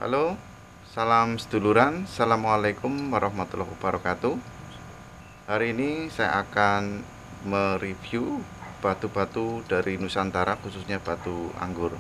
Halo, salam seduluran, assalamualaikum warahmatullahi wabarakatuh. Hari ini saya akan mereview batu-batu dari Nusantara, khususnya batu anggur.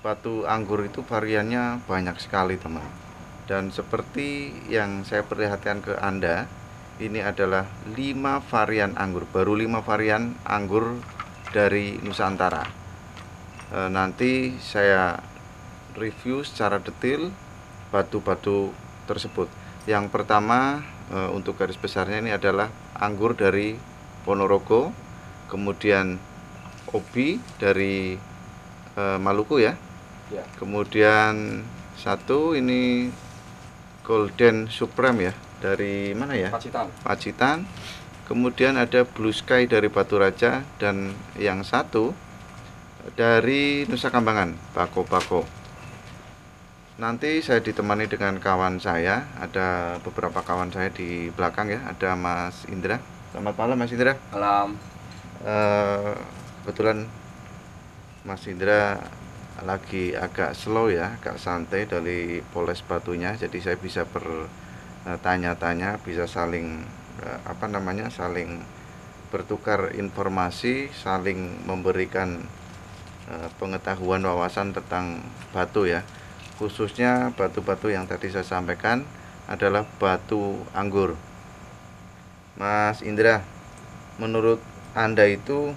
Batu anggur itu variannya banyak sekali, teman. Dan seperti yang saya perlihatkan ke Anda, ini adalah 5 varian anggur, baru 5 varian anggur dari Nusantara. Nanti saya review secara detail batu-batu tersebut. Yang pertama, untuk garis besarnya ini adalah anggur dari Ponorogo, kemudian Obi dari Maluku ya. Kemudian satu ini Golden Supreme ya, dari mana ya? Pacitan. Kemudian ada Blue Sky dari Batu Raja, dan yang satu dari Nusa Kambangan, Bako-Bako. Nanti saya ditemani dengan kawan saya, ada beberapa kawan saya di belakang ya, ada Mas Indra. Selamat malam Mas Indra. Malam. Kebetulan Mas Indra lagi agak slow ya, agak santai dari poles batunya, jadi saya bisa bertanya-tanya, bisa saling saling bertukar informasi, saling memberikan pengetahuan wawasan tentang batu ya. Khususnya batu-batu yang tadi saya sampaikan adalah batu anggur. Mas Indra, menurut Anda itu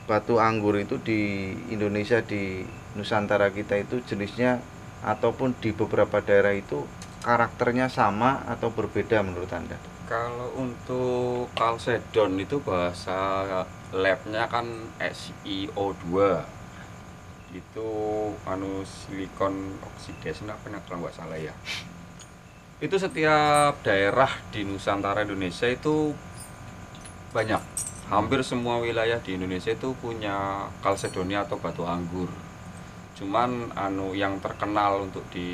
batu anggur itu di Indonesia, di Nusantara kita itu jenisnya ataupun di beberapa daerah itu karakternya sama atau berbeda menurut Anda? Kalau untuk kalsedon itu bahasa labnya kan SiO2. Itu silikon oxidation apa kalau nggak salah ya. Itu setiap daerah di Nusantara Indonesia itu banyak. Hampir semua wilayah di Indonesia itu punya kalsedonia atau batu anggur. Cuman yang terkenal untuk di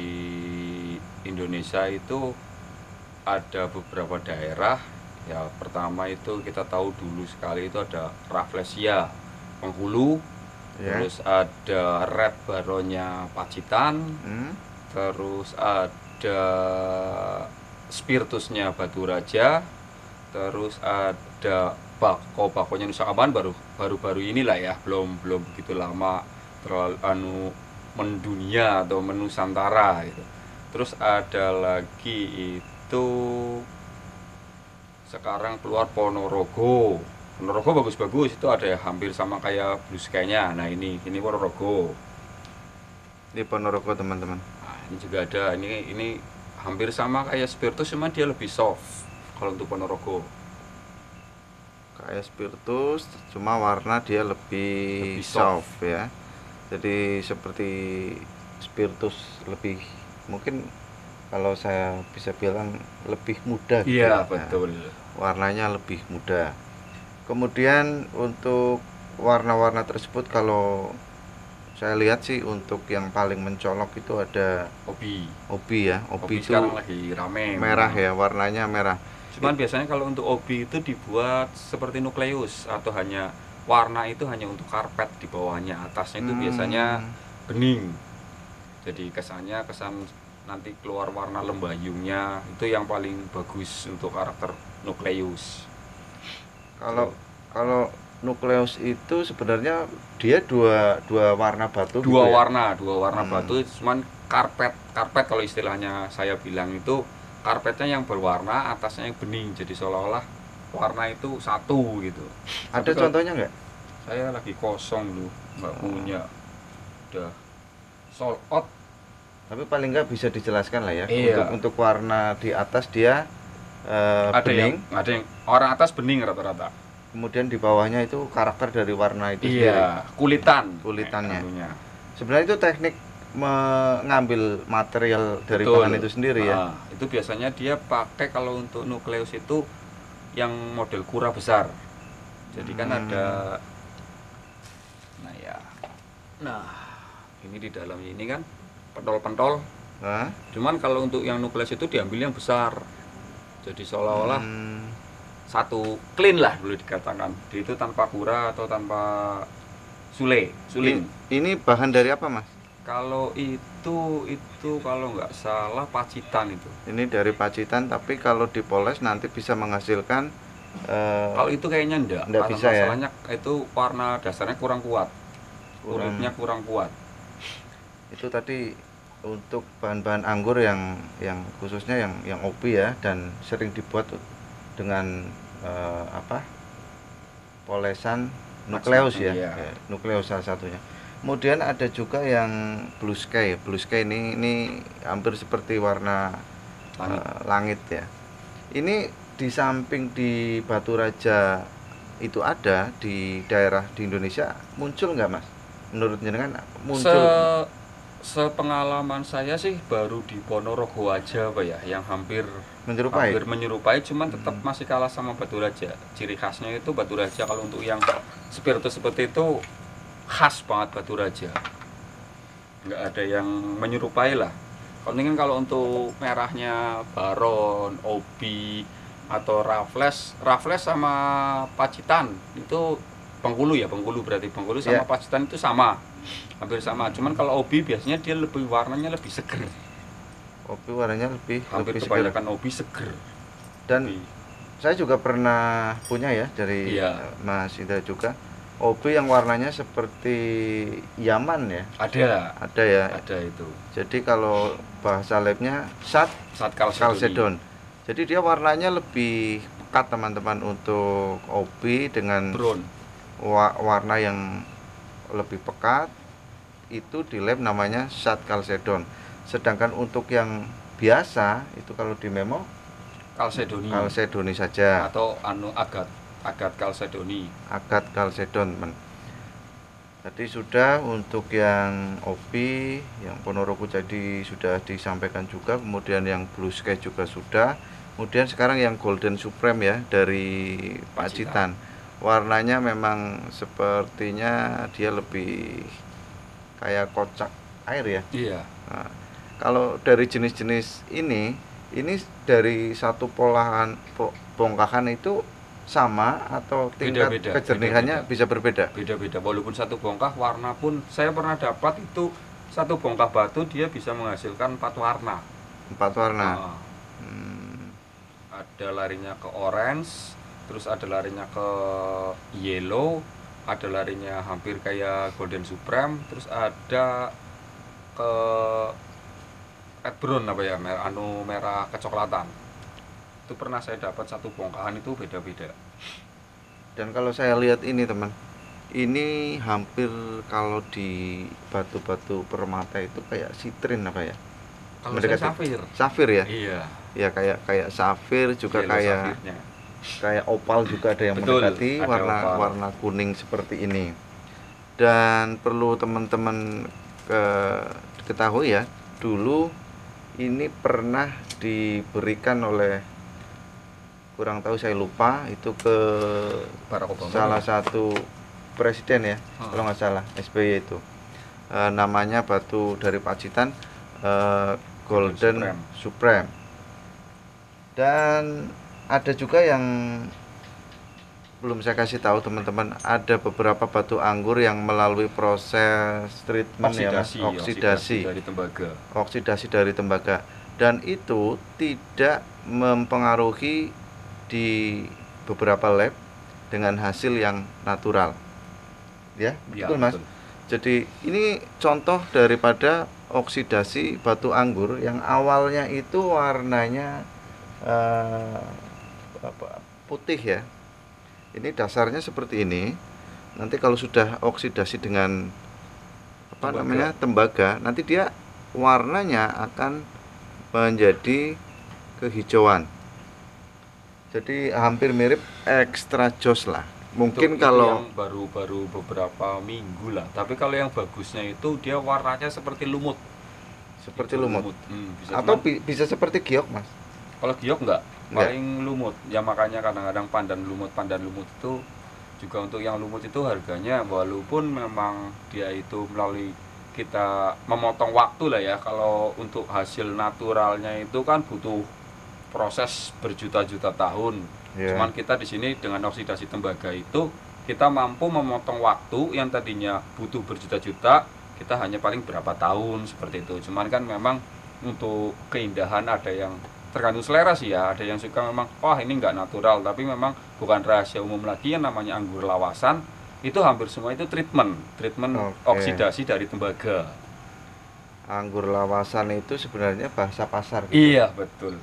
Indonesia itu ada beberapa daerah. Ya, pertama itu kita tahu dulu sekali itu ada Rafflesia Penghulu, terus ada Red Baronnya Pacitan, terus ada Spiritusnya Batu Raja, terus ada Bako-Bakonya Nusa Kambangan baru inilah ya, belum begitu lama terlalu mendunia atau menusantara gitu. Terus ada lagi itu sekarang keluar Ponorogo bagus-bagus, itu ada hampir sama kayak Blue Sky-nya. Nah ini Ponorogo. Di Ponorogo teman-teman. Nah, ini juga ada, ini hampir sama kayak Spiritus, cuma dia lebih soft kalau untuk Ponorogo. Kayak Spiritus, cuma warna dia lebih soft ya. Jadi seperti Spiritus, lebih mungkin kalau saya bisa bilang lebih muda gitu. Iya, betul. Warnanya lebih muda. Kemudian untuk warna-warna tersebut, kalau saya lihat sih untuk yang paling mencolok itu ada Obi ya. Obi itu sekarang lagi rame, merah ya, warnanya merah. Cuman biasanya kalau untuk Obi itu dibuat seperti nukleus, atau hanya warna itu hanya untuk karpet, di bawahnya, atasnya itu biasanya bening. Jadi kesan nanti keluar warna lembayungnya, itu yang paling bagus untuk karakter nukleus. Kalau nukleus itu sebenarnya dia dua warna batu. Dua warna batu, cuman karpet kalau istilahnya saya bilang itu karpetnya yang berwarna, atasnya yang bening, jadi seolah-olah warna itu satu gitu. Ada contohnya nggak? Saya lagi kosong loh, nggak punya, udah sold out. Tapi paling nggak bisa dijelaskan lah ya. Iya. Untuk warna di atas dia bening. Ada yang orang atas bening rata-rata. Kemudian di bawahnya itu karakter dari warna itu sendiri. Iya, kulitannya. Sebenarnya itu teknik mengambil material dari bahan itu sendiri ya. Itu biasanya dia pakai kalau untuk nukleus itu yang model kura besar. Jadi kan ada, nah ini di dalamnya ini kan pentol-pentol. Cuman kalau untuk yang nukleus itu diambil yang besar. Jadi seolah-olah satu clean lah boleh dikatakan. Itu tanpa kura atau tanpa suling. Ini bahan dari apa, Mas? Kalau itu kalau nggak salah Pacitan itu. Ini dari Pacitan, tapi kalau dipoles nanti bisa menghasilkan Kalau itu kayaknya enggak. nggak Karena bisa ya? masalahnya itu warna dasarnya kurang kuat. Kurang. Kuritnya kurang kuat. Itu tadi untuk bahan-bahan anggur yang khususnya yang OP ya, dan sering dibuat dengan apa, polesan nukleus ya, Iya. ya, nukleus salah satunya. Kemudian ada juga yang blue sky. Blue sky ini hampir seperti warna Langit. langit ya. Ini di samping di Batu Raja itu ada di daerah di Indonesia, muncul nggak Mas? Menurut jenengan muncul? Sepengalaman saya sih baru di Ponorogo aja Pak ya, yang hampir Menyerupai? menyerupai, cuman tetap masih kalah sama Batu Raja. Ciri khasnya itu Batu Raja kalau untuk yang spiritus seperti itu khas banget Batu Raja. Nggak ada yang menyerupai lah. Kalau untuk merahnya Baron, Obi atau Raffles sama Pacitan itu Bengkulu berarti Bengkulu sama Ya. Pacitan itu sama, hampir sama. Cuman kalau Obi biasanya dia warnanya lebih seger, Kopi warnanya hampir lebih segar. kebanyakan Obi seger. Dan Obi. saya juga pernah punya ya dari Iya. Mas Indra juga. Kopi yang warnanya seperti Yaman ya. Ada ya. Ada itu Jadi kalau bahasa labnya Sat saat Calcedony. Calcedon. Jadi dia warnanya lebih pekat teman-teman untuk kopi dengan Brown. warna yang lebih pekat, itu di lab namanya Sat Calcedon. Sedangkan untuk yang biasa itu kalau di memo Calcedoni saja, atau agat Calcedony. Agat Calcedon teman. Tadi sudah untuk yang OP, yang Ponorogo jadi sudah disampaikan juga, kemudian yang Blue Sky juga sudah. Kemudian sekarang yang Golden Supreme ya dari Pacitan. Warnanya memang sepertinya dia lebih kayak kocak air ya. Iya. Nah, kalau dari jenis-jenis ini dari satu bongkahan itu sama atau tingkat Beda-beda, kejernihannya bisa berbeda? Beda-beda, walaupun satu bongkah warna pun saya pernah dapat itu satu bongkah batu dia bisa menghasilkan 4 warna. 4 warna. Nah, ada larinya ke orange, terus ada larinya ke yellow, ada larinya hampir kayak Golden Supreme, terus ada ke red brown apa ya, merah kecoklatan. Itu pernah saya dapat satu bongkahan itu beda-beda. Dan kalau saya lihat ini teman, ini hampir kalau di batu-batu permata itu kayak sitrin apa ya? Kalau saya safir. Safir ya? Iya. Ya kayak safir juga, Yellow kayak safirnya. kayak opal juga ada yang Betul, mendekati ada opal. warna kuning seperti ini. Dan perlu teman-teman ketahui ya, dulu ini pernah diberikan oleh, kurang tahu saya lupa, itu ke Barack Obama. salah satu presiden ya, kalau nggak salah SBY itu. Namanya batu dari Pacitan, Golden Supreme. Dan ada juga yang belum saya kasih tahu teman-teman, ada beberapa batu anggur yang melalui proses treatment oksidasi dari tembaga. Oksidasi dari tembaga, dan itu tidak mempengaruhi di beberapa lab dengan hasil yang natural. Ya, betul Mas. Betul. Jadi ini contoh daripada oksidasi batu anggur yang awalnya itu warnanya putih ya. Ini dasarnya seperti ini. Nanti kalau sudah oksidasi dengan tembaga, nanti dia warnanya akan menjadi kehijauan. Jadi hampir mirip extra joss lah. Mungkin itu kalau yang baru beberapa minggu lah. Tapi kalau yang bagusnya itu dia warnanya seperti lumut. Atau bisa seperti giok Mas. Kalau giok enggak, paling lumut. Ya makanya kadang-kadang pandan lumut itu juga, untuk yang lumut itu harganya, walaupun memang dia itu melalui kita memotong waktu lah ya. Kalau untuk hasil naturalnya itu kan butuh proses berjuta-juta tahun. Cuman kita di sini dengan oksidasi tembaga itu kita mampu memotong waktu yang tadinya butuh berjuta-juta, kita hanya paling berapa tahun seperti itu. Cuman kan memang untuk keindahan ada yang tergantung selera sih ya, ada yang suka memang wah ini nggak natural, tapi memang bukan rahasia umum lagi yang namanya anggur lawasan itu hampir semua itu treatment oksidasi dari tembaga. Anggur lawasan itu sebenarnya bahasa pasar gitu. Iya betul.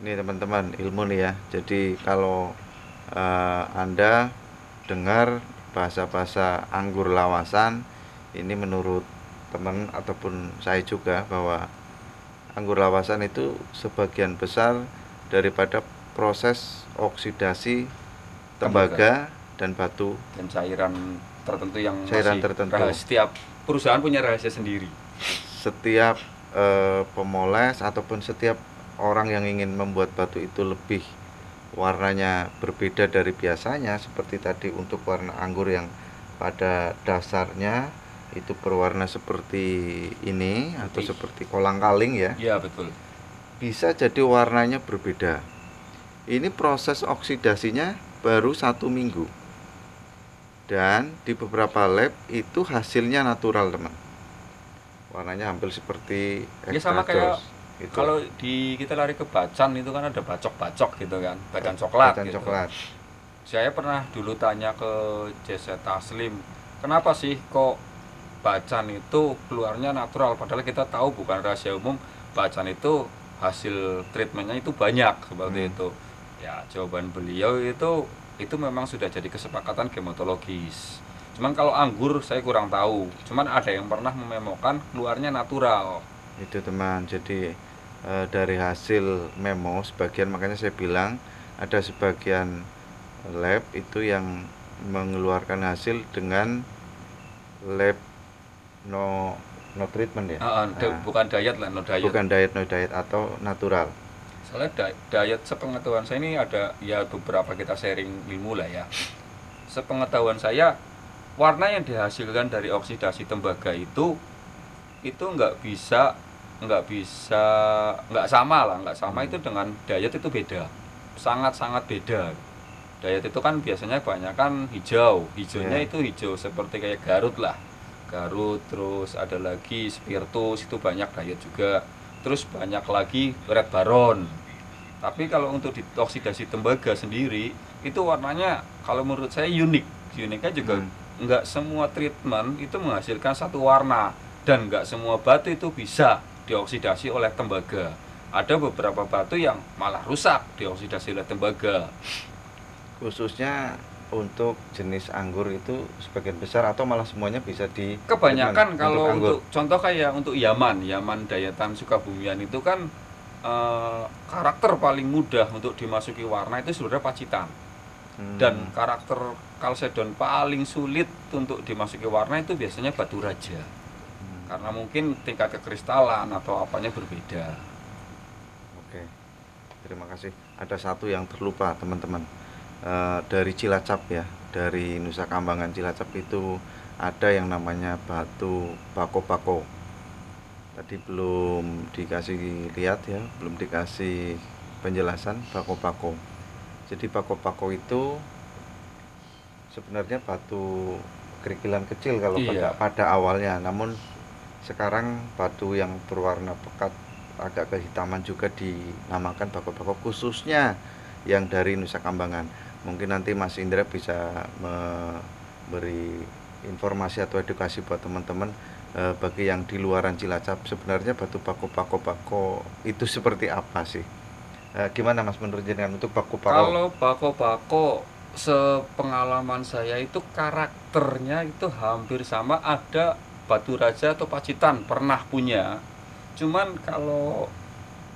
Ini teman-teman ilmu nih ya. Jadi kalau Anda dengar bahasa-bahasa anggur lawasan, ini menurut teman ataupun saya juga bahwa anggur lawasan itu sebagian besar daripada proses oksidasi tembaga dan batu dan cairan tertentu yang tertentu. Setiap perusahaan punya rahasia sendiri. Setiap pemoles ataupun setiap orang yang ingin membuat batu itu lebih warnanya berbeda dari biasanya, seperti tadi untuk warna anggur yang pada dasarnya itu berwarna seperti ini atau seperti kolang-kaling ya. Iya betul. Bisa jadi warnanya berbeda. Ini proses oksidasinya baru 1 minggu. Dan di beberapa lab itu hasilnya natural teman. Warnanya hampir seperti ya sama kayak gitu. Kalau kita lari ke Bacan itu kan ada bacok-bacok gitu kan, Bacan coklat. Bacan gitu. Coklat. Saya pernah dulu tanya ke JZ Taslim, kenapa sih kok Bacan itu keluarnya natural, padahal kita tahu bukan rahasia umum Bacan itu hasil treatmentnya itu banyak seperti itu. Ya jawaban beliau itu memang sudah jadi kesepakatan gematologis. Cuman kalau anggur saya kurang tahu. Cuman ada yang pernah mememokan keluarnya natural. Itu teman. Jadi dari hasil memo sebagian, makanya saya bilang ada sebagian lab itu yang mengeluarkan hasil dengan lab no treatment ya. Bukan diet lah, no diet. Bukan no diet atau natural. Soalnya diet sepengetahuan saya ini ada ya beberapa kita sharing ilmu lah ya. Sepengetahuan saya warna yang dihasilkan dari oksidasi tembaga itu nggak sama itu dengan diet, itu beda, sangat beda. Diet itu kan biasanya banyak kan hijaunya itu hijau seperti kayak Garut, terus ada lagi Spiritus, itu banyak diet juga, terus banyak lagi Red Baron. Tapi kalau untuk di oksidasi tembaga sendiri itu warnanya kalau menurut saya uniknya juga nggak semua treatment itu menghasilkan satu warna, dan nggak semua batu itu bisa dioksidasi oleh tembaga. Ada beberapa batu yang malah rusak dioksidasi oleh tembaga. Khususnya untuk jenis anggur itu sebagian besar atau malah semuanya bisa kebanyakan kalau untuk contoh kayak untuk Yaman Dayatan Sukabumian itu kan karakter paling mudah untuk dimasuki warna itu sebenarnya pacitan. Dan karakter kalsedon paling sulit untuk dimasuki warna itu biasanya batu raja. Karena mungkin tingkat kekristalan atau apanya berbeda. Oke, terima kasih. Ada satu yang terlupa teman-teman, dari Cilacap ya, dari Nusa Kambangan Cilacap itu ada yang namanya batu bako-bako. Tadi belum dikasih lihat ya, belum dikasih penjelasan bako-bako. Jadi bako-bako itu sebenarnya batu kerikilan kecil kalau pada awalnya, namun sekarang batu yang berwarna pekat agak kehitaman juga dinamakan bako-bako, khususnya yang dari Nusa Kambangan. Mungkin nanti Mas Indra bisa memberi informasi atau edukasi buat teman-teman bagi yang di luaran Cilacap, sebenarnya batu bako itu seperti apa sih? Gimana Mas menurut jenengan untuk bako-bako? Kalau bako-bako sepengalaman saya itu karakternya itu hampir sama, ada batu raja atau pacitan pernah punya. Cuman kalau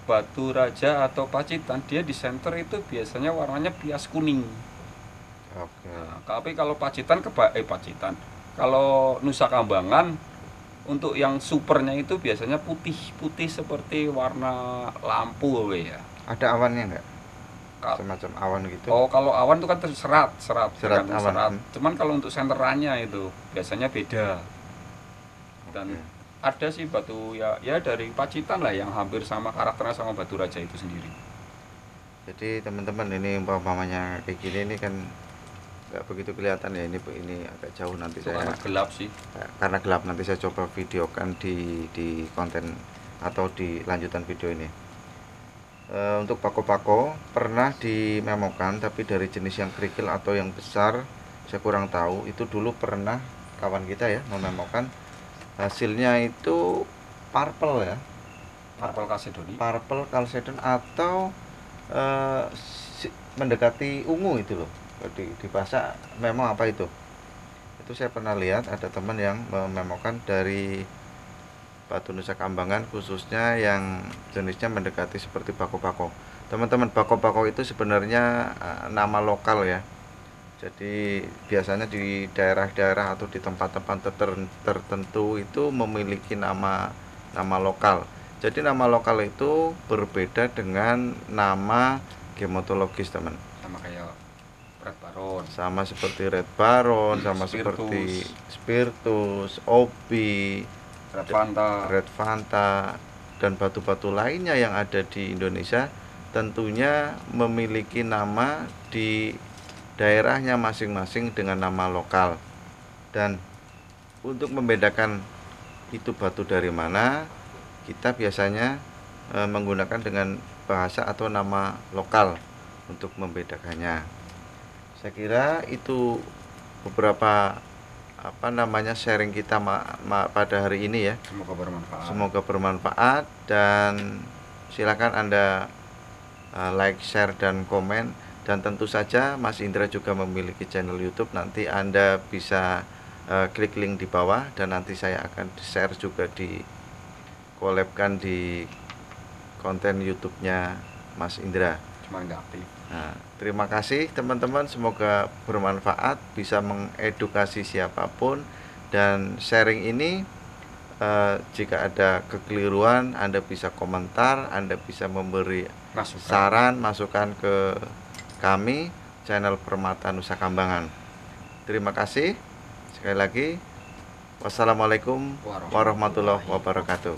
batu raja atau pacitan dia di center itu biasanya warnanya bias kuning. Oke. Nah, tapi kalau pacitan kalau Nusa Kambangan untuk yang supernya itu biasanya putih seperti warna lampu ya. Ada awannya enggak? Semacam awan gitu. Oh, kalau awan itu kan serat awan. Cuman kalau untuk senterannya itu biasanya beda. Dan ada sih batu ya dari pacitan lah yang hampir sama karakternya sama batu raja itu sendiri. Jadi teman-teman ini umpamanya kayak gini ini kan nggak begitu kelihatan ya, ini agak jauh, nanti Itu saya karena gelap sih. karena gelap, nanti saya coba videokan di konten atau di lanjutan video ini. Untuk pako-pako pernah dimemokan, tapi dari jenis yang kerikil atau yang besar saya kurang tahu. Itu dulu pernah kawan kita ya mememokan, hasilnya itu purple ya, Purple Calcedony. purple Chalcedon atau mendekati ungu itu loh. Di bahasa memang apa itu saya pernah lihat ada teman yang mememokan dari batu Nusa Kambangan, khususnya yang jenisnya mendekati seperti bako-bako. Teman-teman, bako-bako itu sebenarnya nama lokal ya. Jadi biasanya di daerah-daerah atau di tempat-tempat tertentu itu memiliki nama lokal. Jadi nama lokal itu berbeda dengan nama gematologis, teman. Sama kayak Red Baron. Sama seperti Red Baron, sama Spiritus. seperti Spiritus, Obi, Red Fanta, dan batu-batu lainnya yang ada di Indonesia tentunya memiliki nama di daerahnya masing-masing dengan nama lokal. Dan untuk membedakan itu batu dari mana, kita biasanya menggunakan dengan bahasa atau nama lokal untuk membedakannya. Saya kira itu beberapa sharing kita pada hari ini ya. Semoga bermanfaat dan silakan Anda like, share, dan komen. Dan tentu saja Mas Indra juga memiliki channel YouTube. Nanti Anda bisa klik link di bawah, dan nanti saya akan share juga di collabkan di konten YouTube-nya Mas Indra. Cuma nggak aktif. Nah, terima kasih teman-teman, semoga bermanfaat, bisa mengedukasi siapapun. Dan sharing ini jika ada kekeliruan, Anda bisa komentar, Anda bisa memberi saran, masukan ke kami, channel Permata Nusa Kambangan. Terima kasih sekali lagi. Wassalamualaikum warahmatullahi wabarakatuh.